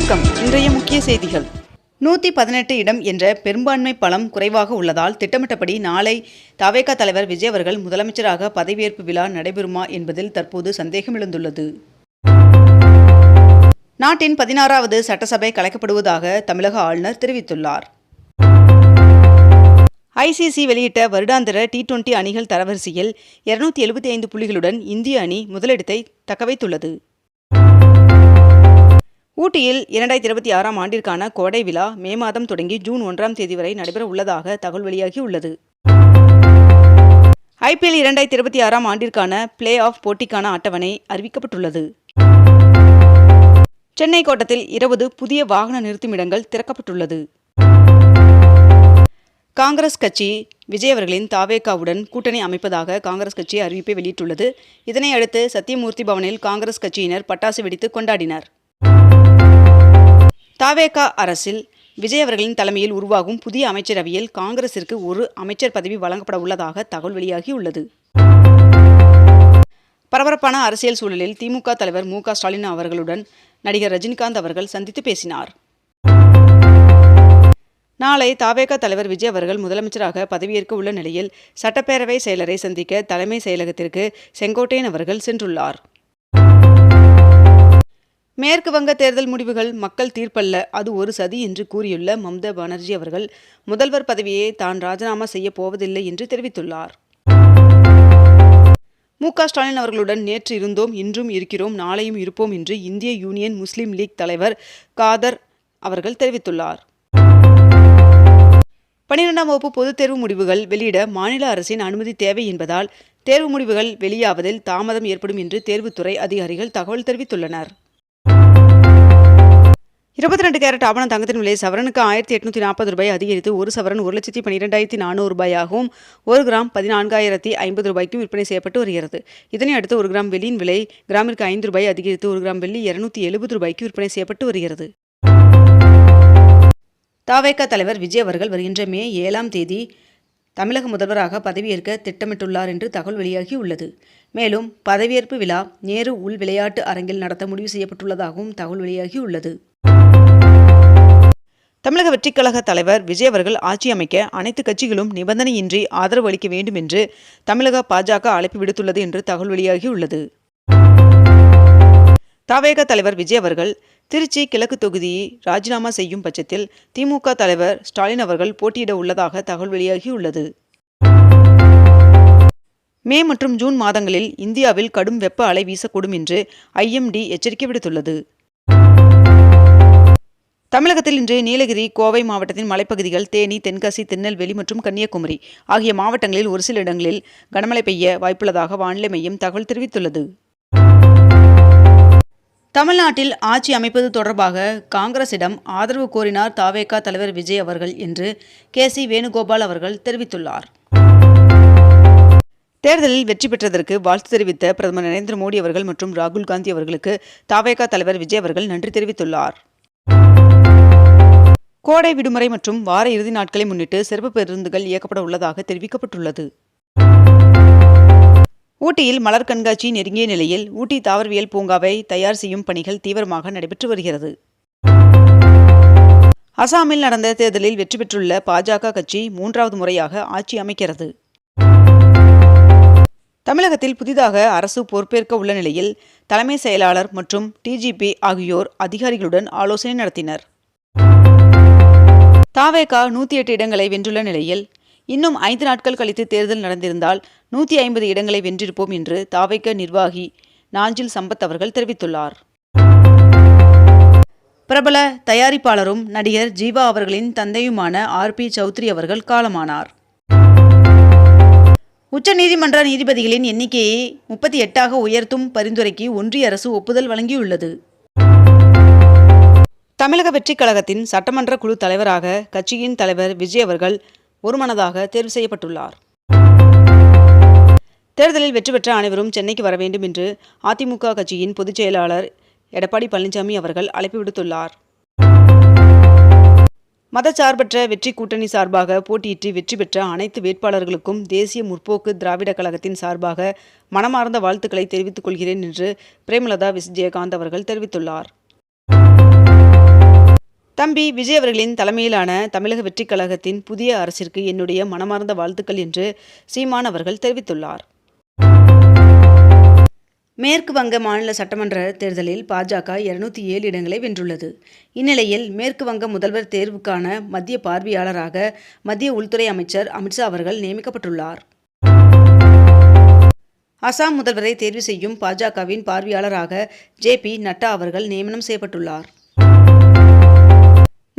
வணக்கம். இன்றைய முக்கிய செய்திகள். 118 இடம் என்ற பெரும்பான்மை பலம் குறைவாக உள்ளதால் திட்டமிட்டபடி நாளை தவேக தலைவர் விஜய் அவர்கள் முதலமைச்சராக பதவியேற்பு விழா நடைபெறுமா என்பதில் தற்போது சந்தேகம் எழுந்துள்ளது. நாட்டின் 16வது சட்டசபை கலைக்கப்படுவதாக தமிழக ஆளுநர் தெரிவித்துள்ளார். ICC வெளியிட்ட வருடாந்திர T20 அணிகள் தரவரிசையில் 275 புள்ளிகளுடன் இந்திய அணி முதலிடத்தை தக்கவைத்துள்ளது. ஊட்டியில் 2026ஆம் ஆண்டிற்கான கோடை விழா மே மாதம் தொடங்கி ஜூன் 1ஆம் தேதி வரை நடைபெற உள்ளதாக தகவல் வெளியாகியுள்ளது. IPL 2026ஆம் ஆண்டிற்கான பிளே ஆஃப் போட்டிக்கான அட்டவணை அறிவிக்கப்பட்டுள்ளது. சென்னை கோட்டத்தில் 20 புதிய வாகன நிறுத்துமிடங்கள் திறக்கப்பட்டுள்ளது. காங்கிரஸ் கட்சி விஜய் அவர்களின் தவேகாவுடன் கூட்டணி அமைப்பதாக காங்கிரஸ் கட்சி அறிவிப்பை வெளியிட்டுள்ளது. இதனை அடுத்து சத்தியமூர்த்தி பவனில் காங்கிரஸ் கட்சியினர் பட்டாசு வெடித்து கொண்டாடினர். தவேக அரசில் விஜய் அவர்களின் தலைமையில் உருவாகும் புதிய அமைச்சரவையில் காங்கிரசிற்கு ஒரு அமைச்சர் பதவி வழங்கப்பட உள்ளதாக தகவல் வெளியாகியுள்ளது. பரபரப்பான அரசியல் சூழலில் திமுக தலைவர் மு.க. ஸ்டாலின் அவர்களுடன் நடிகர் ரஜினிகாந்த் அவர்கள் சந்தித்து பேசினார். நாளை தவேக தலைவர் விஜய் அவர்கள் முதலமைச்சராக பதவியேற்க உள்ள நிலையில் சட்டப்பேரவை செயலரை சந்திக்க தலைமை செயலகத்திற்கு செங்கோட்டையன் அவர்கள் சென்றுள்ளார். மேற்கு வங்க தேர்தல் முடிவுகள் மக்கள் தீர்ப்பல்ல, அது ஒரு சதி என்று கூறியுள்ள மம்தா பானர்ஜி அவர்கள் முதல்வர் பதவியை தான் ராஜினாமா செய்ய போவதில்லை என்று தெரிவித்துள்ளார். மு.க. ஸ்டாலின் அவர்களுடன் நேற்று இருந்தோம், இன்றும் இருக்கிறோம், நாளையும் இருப்போம் என்று இந்திய யூனியன் முஸ்லீம் லீக் தலைவர் காதர் அவர்கள் தெரிவித்துள்ளார். 12ஆம் வகுப்பு பொதுத் தேர்வு முடிவுகள் வெளியிட மாநில அரசின் அனுமதி தேவை என்பதால் தேர்வு முடிவுகள் வெளியாவதில் தாமதம் ஏற்படும் என்று தேர்வுத்துறை அதிகாரிகள் தகவல் தெரிவித்துள்ளனர். 22 கேரட் ஆபண தங்கத்தின் விலை சவரனுக்கு 1840 ரூபாய் அதிகரித்து ஒரு சவரன் 1,12,400 ரூபாயாகவும் 1 கிராம் 14,050 ரூபாய்க்கும் விற்பனை செய்யப்பட்டு வருகிறது. இதனை அடுத்து 1 கிராம் வெள்ளியின் விலை கிராமிற்கு 5 ரூபாய் அதிகரித்து 1 கிராம் வெள்ளி 270 ரூபாய்க்கு விற்பனை செய்யப்பட்டு வருகிறது. தவேக தலைவர் விஜய் அவர்கள் வருகின்ற மே 7ஆம் தேதி தமிழக முதல்வராக பதவியேற்க திட்டமிட்டுள்ளார் என்று தகவல் வெளியாகியுள்ளது. மேலும் பதவியேற்பு விழா நேரு உள் விளையாட்டு அரங்கில் நடத்த முடிவு செய்யப்பட்டுள்ளதாகவும் தகவல் வெளியாகியுள்ளது. தமிழக வெற்றிக்கழக தலைவர் விஜய் அவர்கள் ஆட்சி அமைக்க அனைத்து கட்சிகளும் நிபந்தனையின்றி ஆதரவு அளிக்க வேண்டும் என்று தமிழக பாஜக அழைப்பு விடுத்துள்ளது என்று தகவல் வெளியாகியுள்ளது. தவேக தலைவர் விஜய் அவர்கள் திருச்சி கிழக்கு தொகுதியை ராஜினாமா செய்யும் பட்சத்தில் திமுக தலைவர் ஸ்டாலின் அவர்கள் போட்டியிட உள்ளதாக தகவல் வெளியாகியுள்ளது. மே மற்றும் ஜூன் மாதங்களில் இந்தியாவில் கடும் வெப்ப அலை வீசக்கூடும் என்று IMD எச்சரிக்கை விடுத்துள்ளது. தமிழகத்தில் இன்று நீலகிரி, கோவை மாவட்டத்தின் மலைப்பகுதிகள், தேனி, தென்காசி, திருநெல்வேலி மற்றும் கன்னியாகுமரி ஆகிய மாவட்டங்களில் ஒரு சில இடங்களில் கனமழை பெய்ய வாய்ப்புள்ளதாக வானிலை மையம் தகவல் தெரிவித்துள்ளது. தமிழ்நாட்டில் ஆட்சி அமைப்பது தொடர்பாக காங்கிரசிடம் ஆதரவு கோரினார் தவேக தலைவர் விஜய் அவர்கள் என்று KC வேணுகோபால் அவர்கள் தெரிவித்துள்ளார். தேர்தலில் வெற்றி பெற்றதற்கு வாழ்த்து தெரிவித்த பிரதமர் நரேந்திர மோடி அவர்கள் மற்றும் ராகுல் காந்தி அவர்களுக்கு தவேக தலைவர் விஜய் அவர்கள் நன்றி தெரிவித்துள்ளார். கோடை விடுமுறை மற்றும் வார இறுதி நாட்களை முன்னிட்டு சிறப்பு பேருந்துகள் இயக்கப்பட உள்ளதாக தெரிவிக்கப்பட்டுள்ளது. ஊட்டியில் மலர் கண்காட்சி நெருங்கிய நிலையில் ஊட்டி தாவரவியல் பூங்காவை தயார் செய்யும் பணிகள் தீவிரமாக நடைபெற்று வருகிறது. அசாமில் நடந்த தேர்தலில் வெற்றி பெற்றுள்ள பாஜக கட்சி 3வது முறையாக ஆட்சி அமைக்கிறது. தமிழகத்தில் புதிதாக அரசு பொறுப்பேற்க உள்ள நிலையில் தலைமை செயலாளர் மற்றும் DGP ஆகியோர் அதிகாரிகளுடன் ஆலோசனை நடத்தினர். தவேக 108 இடங்களை வென்றுள்ள நிலையில் இன்னும் 5 நாட்கள் கழித்து தேர்தல் நடந்திருந்தால் 150 இடங்களை வென்றிருப்போம் என்று தவேக நிர்வாகி நாஞ்சில் சம்பத் அவர்கள் தெரிவித்துள்ளார். பிரபல தயாரிப்பாளரும் நடிகர் ஜீவா அவர்களின் தந்தையுமான RP சௌத்ரி அவர்கள் காலமானார். உச்சநீதிமன்ற நீதிபதிகளின் எண்ணிக்கையை 38ஆக உயர்த்தும் பரிந்துரைக்கு ஒன்றிய அரசு ஒப்புதல் வழங்கியுள்ளது. தமிழக வெற்றிக் கழகத்தின் சட்டமன்ற குழு தலைவராக கட்சியின் தலைவர் விஜய் அவர்கள் ஒருமனதாக தேர்வு செய்யப்பட்டுள்ளார். தேர்தலில் வெற்றி பெற்ற அனைவரும் சென்னைக்கு வர வேண்டும் என்று அதிமுக கட்சியின் பொதுச் செயலாளர் எடப்பாடி பழனிசாமி அவர்கள் அழைப்பு விடுத்துள்ளார். மதச்சார்பற்ற வெற்றி கூட்டணி சார்பாக போட்டியிட்டு வெற்றி பெற்ற அனைத்து வேட்பாளர்களுக்கும் தேசிய முற்போக்கு திராவிட கழகத்தின் சார்பாக மனமார்ந்த வாழ்த்துக்களை தெரிவித்துக் கொள்கிறேன் என்று பிரேமலதா விஜயகாந்த் அவர்கள் தெரிவித்துள்ளார். தம்பி விஜய் அவர்களின் தலைமையிலான தமிழக வெற்றிக் கழகத்தின் புதிய அரசிற்கு என்னுடைய மனமார்ந்த வாழ்த்துக்கள் என்று சீமான் அவர்கள் தெரிவித்துள்ளார். மேற்கு வங்க மாநில சட்டமன்ற தேர்தலில் பாஜக 207 இடங்களை வென்றுள்ளது. இந்நிலையில் மேற்கு வங்க முதல்வர் தேர்வுக்கான மத்திய பார்வையாளராக மத்திய உள்துறை அமைச்சர் அமித்ஷா அவர்கள் நியமிக்கப்பட்டுள்ளார். அசாம் முதல்வரை தேர்வு செய்யும் பாஜகவின் பார்வையாளராக JP நட்டா அவர்கள் நியமனம் செய்யப்பட்டுள்ளார்.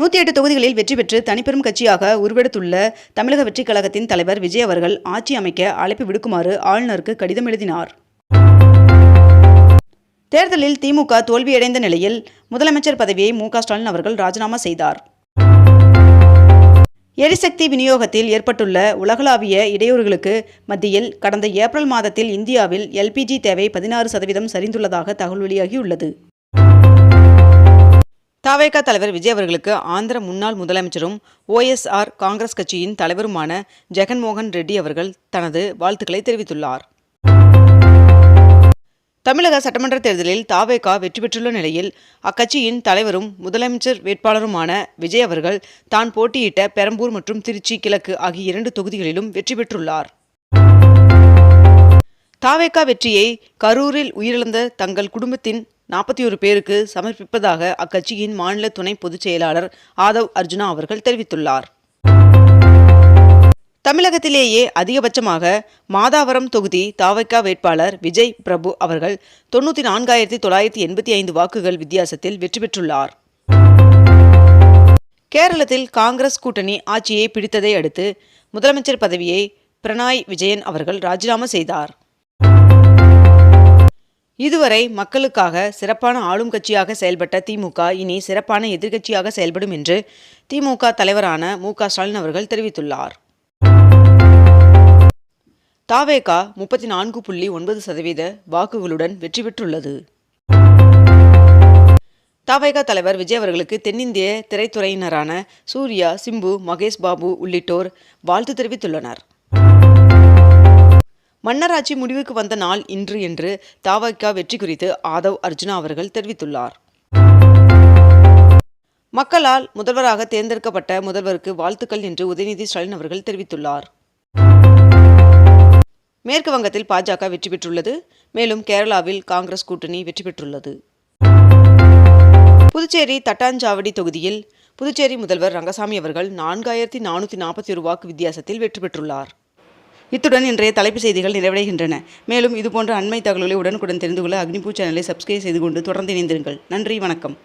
108 தொகுதிகளில் வெற்றி பெற்று தனிப்பெரும் கட்சியாக உருவெடுத்துள்ள தமிழக வெற்றிக் கழகத்தின் தலைவர் விஜய் அவர்கள் ஆட்சி அமைக்க அழைப்பு விடுக்குமாறு ஆளுநருக்கு கடிதம் எழுதினார். தேர்தலில் திமுக தோல்வியடைந்த நிலையில் முதலமைச்சர் பதவியை MK ஸ்டாலின் அவர்கள் ராஜினாமா செய்தார். எரிசக்தி விநியோகத்தில் ஏற்பட்டுள்ள உலகளாவிய இடையூறுகளுக்கு மத்தியில் கடந்த ஏப்ரல் மாதத்தில் இந்தியாவில் LPG தேவை 16% சரிந்துள்ளதாக தகவல் வெளியாகியுள்ளது. தவேக தலைவர் விஜய் அவர்களுக்கு ஆந்திர முன்னாள் முதலமைச்சரும் OSR காங்கிரஸ் கட்சியின் தலைவருமான ஜெகன்மோகன் ரெட்டி அவர்கள் தனது வாழ்த்துக்களை தெரிவித்துள்ளார். தமிழக சட்டமன்ற தேர்தலில் தவேக வெற்றி பெற்றுள்ள நிலையில் அக்கட்சியின் தலைவரும் முதலமைச்சர் வேட்பாளருமான விஜய் அவர்கள் தான் போட்டியிட்ட பெரம்பூர் மற்றும் திருச்சி கிழக்கு ஆகிய 2 தொகுதிகளிலும் வெற்றி பெற்றுள்ளார். தவேக வெற்றியை கரூரில் உயிரிழந்த தங்கள் குடும்பத்தின் 41 பேருக்கு சமர்ப்பிப்பதாக அக்கட்சியின் மாநில துணை பொதுச் செயலாளர் ஆதவ் அர்ஜுனா அவர்கள் தெரிவித்துள்ளார். தமிழகத்திலேயே அதிகபட்சமாக மாதாவரம் தொகுதி தவேக வேட்பாளர் விஜய் பிரபு அவர்கள் 94,985 வாக்குகள் வித்தியாசத்தில் வெற்றி பெற்றுள்ளார். கேரளத்தில் காங்கிரஸ் கூட்டணி ஆட்சியை பிடித்ததை அடுத்து முதலமைச்சர் பதவியை பினராயி விஜயன் அவர்கள் ராஜினாமா செய்தார். இதுவரை மக்களுக்காக சிறப்பான ஆளும் கட்சியாக செயல்பட்ட திமுக இனி சிறப்பான எதிர்க்கட்சியாக செயல்படும் என்று திமுக தலைவரான MK ஸ்டாலின் அவர்கள் தெரிவித்துள்ளார். தவேக 34.9% வாக்குகளுடன் வெற்றி பெற்றுள்ளது. தவேக தலைவர் விஜய் அவர்களுக்கு தென்னிந்திய திரைத்துறையினரான சூர்யா, சிம்பு, மகேஷ் பாபு உள்ளிட்டோர் வாழ்த்து தெரிவித்துள்ளனர். மன்னராட்சி முடிவுக்கு வந்த நாள் இன்று என்று தவேக வெற்றி குறித்து ஆதவ் அர்ஜுனா அவர்கள் தெரிவித்துள்ளார். மக்களால் முதல்வராக தேர்ந்தெடுக்கப்பட்ட முதல்வருக்கு வாழ்த்துக்கள் என்று உதயநிதி ஸ்டாலின் அவர்கள் தெரிவித்துள்ளார். மேற்கு வங்கத்தில் பாஜக வெற்றி பெற்றுள்ளது. மேலும் கேரளாவில் காங்கிரஸ் கூட்டணி வெற்றி பெற்றுள்ளது. புதுச்சேரி தட்டாஞ்சாவடி தொகுதியில் புதுச்சேரி முதல்வர் ரங்கசாமி அவர்கள் 4,441 வாக்கு வித்தியாசத்தில் வெற்றி பெற்றுள்ளார். இத்துடன் இன்றைய தலைப்பு செய்திகள் நிறைவடைகின்றன. மேலும் இதுபோன்ற அண்மை தகவல்களை உடனுக்குடன் தெரிந்து கொள்ள அக்னிபூ சேனலை சப்ஸ்கிரைப் செய்து கொண்டு தொடர்ந்து இணைந்திருங்கள். நன்றி, வணக்கம்.